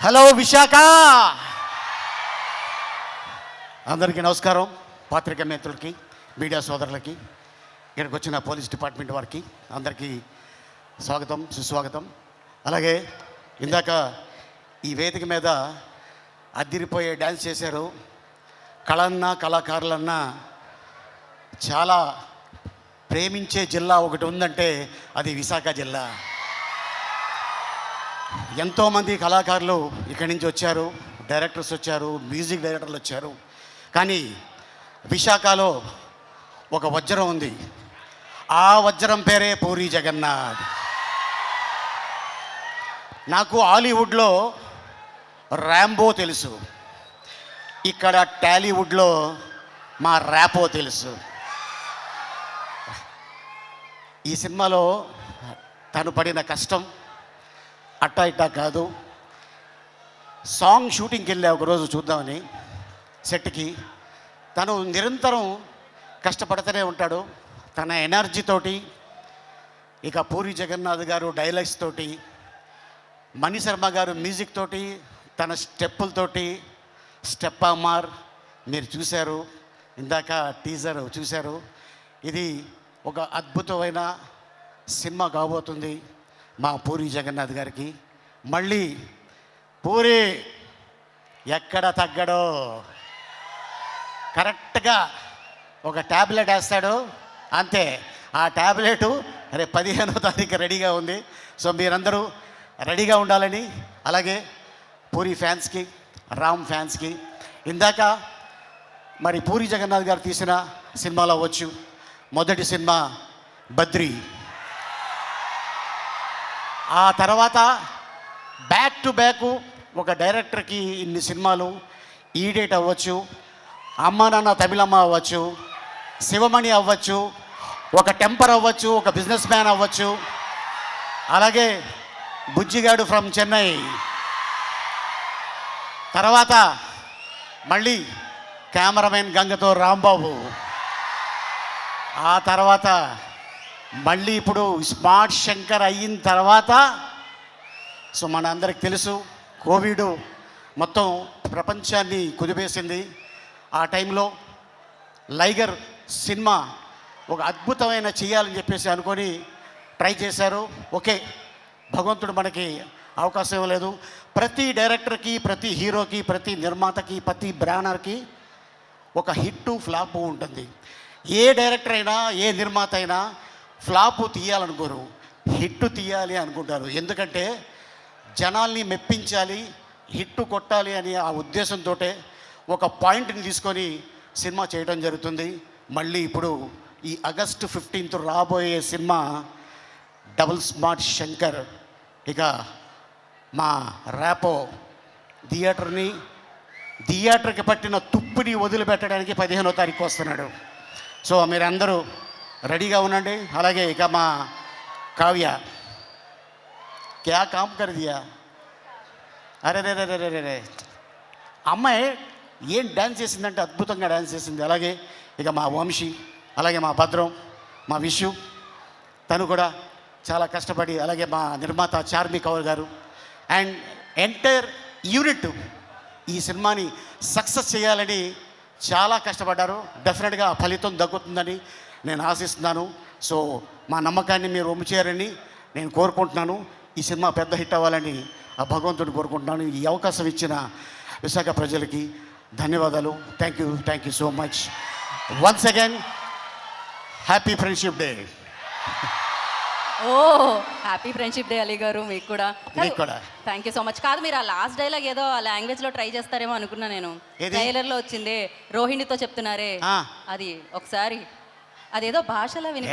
Hello Visakha, అందరికీ నమస్కారం. పాత్రికా మిత్రులకి, మీడియా సోదరులకి, ఇక్కడికి వచ్చిన పోలీస్ డిపార్ట్మెంట్ వారికి అందరికీ స్వాగతం, సుస్వాగతం. అలాగే ఇందాక ఈ వేదిక మీద అద్దిరిపోయే డ్యాన్స్ చేశారు. కళన్నా కళాకారులన్నా చాలా ప్రేమించే జిల్లా ఒకటి ఉందంటే అది విశాఖ జిల్లా. ఎంతోమంది కళాకారులు ఇక్కడి నుంచి వచ్చారు, డైరెక్టర్స్ వచ్చారు, మ్యూజిక్ డైరెక్టర్లు వచ్చారు. కానీ విశాఖలో ఒక వజ్రం ఉంది. ఆ వజ్రం పేరే పూరి జగన్నాథ్. నాకు హాలీవుడ్లో ర్యాంబో తెలుసు, ఇక్కడ టాలీవుడ్లో మా ర్యాపో తెలుసు. ఈ సినిమాలో తను పడిన కష్టం అట్టా ఇట్టా కాదు. సాంగ్ షూటింగ్కి వెళ్ళా ఒకరోజు చూద్దామని సెట్కి. తను నిరంతరం కష్టపడుతూనే ఉంటాడు. తన ఎనర్జీతోటి, ఇక పూరి జగన్నాథ్ గారు డైలాగ్స్ తోటి, మణి శర్మ గారు మ్యూజిక్ తోటి, తన స్టెప్పులతోటి, స్టెప్ అమార్ మీరు చూశారు, ఇందాక టీజర్ చూశారు. ఇది ఒక అద్భుతమైన సినిమా కాబోతుంది మా పూరి జగన్నాథ్ గారికి. మళ్ళీ పూరి ఎక్కడ తగ్గడో, కరెక్ట్గా ఒక ట్యాబ్లెట్ వేస్తాడు అంతే. ఆ ట్యాబ్లెటు రేపు 15వ తారీఖు రెడీగా ఉంది. సో మీరందరూ రెడీగా ఉండాలని, అలాగే పూరి ఫ్యాన్స్కి, రామ్ ఫ్యాన్స్కి. ఇందాక మరి పూరి జగన్నాథ్ గారు తీసిన సినిమాలో వచ్చు. మొదటి సినిమా బద్రి, ఆ తర్వాత బ్యాక్ టు బ్యాక్ ఒక డైరెక్టర్కి ఇన్ని సినిమాలు. ఈడేట్ అవ్వచ్చు, అమ్మ నాన్న తమిళమ్మ అవ్వచ్చు, శివమణి అవ్వచ్చు, ఒక టెంపర్ అవ్వచ్చు, ఒక బిజినెస్ మ్యాన్ అవ్వచ్చు, అలాగే బుజ్జిగాడు ఫ్రమ్ చెన్నై. తర్వాత మళ్ళీ కెమెరామెన్ గంగతో రాంబాబు. ఆ తర్వాత మళ్ళీ ఇప్పుడు స్మార్ట్ శంకర్ అయిన తర్వాత, సో మన అందరికి తెలుసు కోవిడ్ మొత్తం ప్రపంచాన్ని కుదిపేసింది. ఆ టైంలో లైగర్ సినిమా ఒక అద్భుతమైన చేయాలని చెప్పేసి అనుకొని ట్రై చేశారు. ఓకే, భగవంతుడు మనకి అవకాశం ఇవ్వలేదు. ప్రతి డైరెక్టర్కి, ప్రతి హీరోకి, ప్రతి నిర్మాతకి, ప్రతి బ్రాండర్కి ఒక హిట్ ఫ్లాప్ ఉంటుంది. ఏ డైరెక్టర్ అయినా, ఏ నిర్మాత అయినా ఫ్లాపు తీయాలనుకోరు, హిట్టు తీయాలి అనుకుంటారు. ఎందుకంటే జనాల్ని మెప్పించాలి, హిట్టు కొట్టాలి అని ఆ ఉద్దేశంతో ఒక పాయింట్ని తీసుకొని సినిమా చేయడం జరుగుతుంది. మళ్ళీ ఇప్పుడు ఈ ఆగస్టు 15th రాబోయే సినిమా డబుల్ స్మార్ట్ శంకర్. ఇక మా ర్యాపో థియేటర్కి పట్టిన తుప్పిని వదిలిపెట్టడానికి 15వ తారీఖు వస్తున్నాడు. సో మీరందరూ రెడీగా ఉండండి. అలాగే ఇక మా కావ్య క్యా కామ్ కర్ దియా, అరే రే రే రే రే రే, అమ్మాయి ఏం డ్యాన్స్ చేసిందంటే అద్భుతంగా డ్యాన్స్ చేసింది. అలాగే ఇక మా వంశీ, అలాగే మా భద్రం, మా విషు, తను కూడా చాలా కష్టపడి, అలాగే మా నిర్మాత చార్మి కౌర్ గారు అండ్ ఎంటైర్ యూనిట్ ఈ సినిమాని సక్సెస్ చేయాలని చాలా కష్టపడ్డారు. డెఫినెట్గా ఫలితం దక్కుతుందని నేను ఆశిస్తున్నాను. సో మా నమ్మకాన్ని మీరు ఒమ్ము చేయాలని నేను కోరుకుంటున్నాను. ఈ సినిమా పెద్ద హిట్ అవ్వాలని ఆ భగవంతుడిని కోరుకుంటున్నాను. ఈ అవకాశం ఇచ్చిన విశాఖ ప్రజలకి ధన్యవాదాలు. Thank you so much. Once again happy friendship day. ఓ హ్యాపీ ఫ్రెండ్షిప్ డే అలీ గారు. మీకు కూడా థ్యాంక్ యూ సో మచ్. కాదు, మీరు ఆ లాస్ట్ డైలాగ్ ఏదో ఆ లాంగ్వేజ్లో ట్రై చేస్తారేమో అనుకున్నా నేను. ట్రైలర్లో వచ్చిందే రోహిణితో చెప్తున్నారే, అది ఒకసారి అదేదో భాషలో విని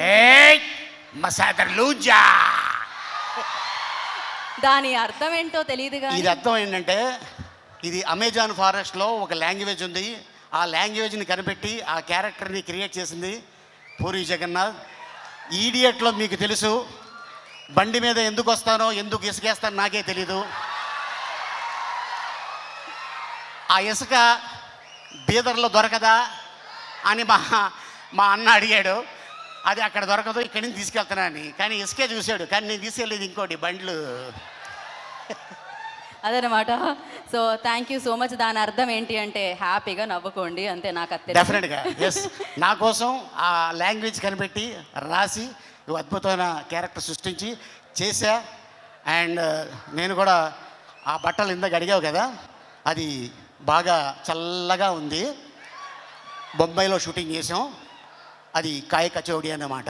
దాని అర్థం ఏంటో తెలియదు. ఇది అర్థం ఏంటంటే, ఇది అమెజాన్ ఫారెస్ట్లో ఒక లాంగ్వేజ్ ఉంది. ఆ లాంగ్వేజ్ని కనిపెట్టి ఆ క్యారెక్టర్ని క్రియేట్ చేసింది పూరి జగన్నాథ్. ఈడియట్లో మీకు తెలుసు, బండి మీద ఎందుకు వస్తానో, ఎందుకు ఇసుకేస్తానో నాకే తెలీదు. ఆ ఇసుక బీదర్లో దొరకదా అని మా అన్న అడిగాడు. అది అక్కడ దొరకదు, ఇక్కడి నుంచి తీసుకెళ్తున్నాను. కానీ ఇసుకే చూశాడు, కానీ నేను తీసుకెళ్ళేది ఇంకోటి బండ్లు. అదనమాట. So thank you so much. దాని అర్థం ఏంటి అంటే హ్యాపీగా నవ్వుకోండి అంతే. నాకు అది తెలుసు. డెఫినెట్గా ఎస్. నా కోసం ఆ లాంగ్వేజ్ కనిపెట్టి రాసి నువ్వు అద్భుతమైన క్యారెక్టర్ సృష్టించి చేశా. అండ్ నేను కూడా ఆ బట్టలు ఇందాక అడిగావు కదా, అది బాగా చల్లగా ఉంది. బొంబాయిలో షూటింగ్ చేసాం. అది కాయ కచౌడి అన్నమాట.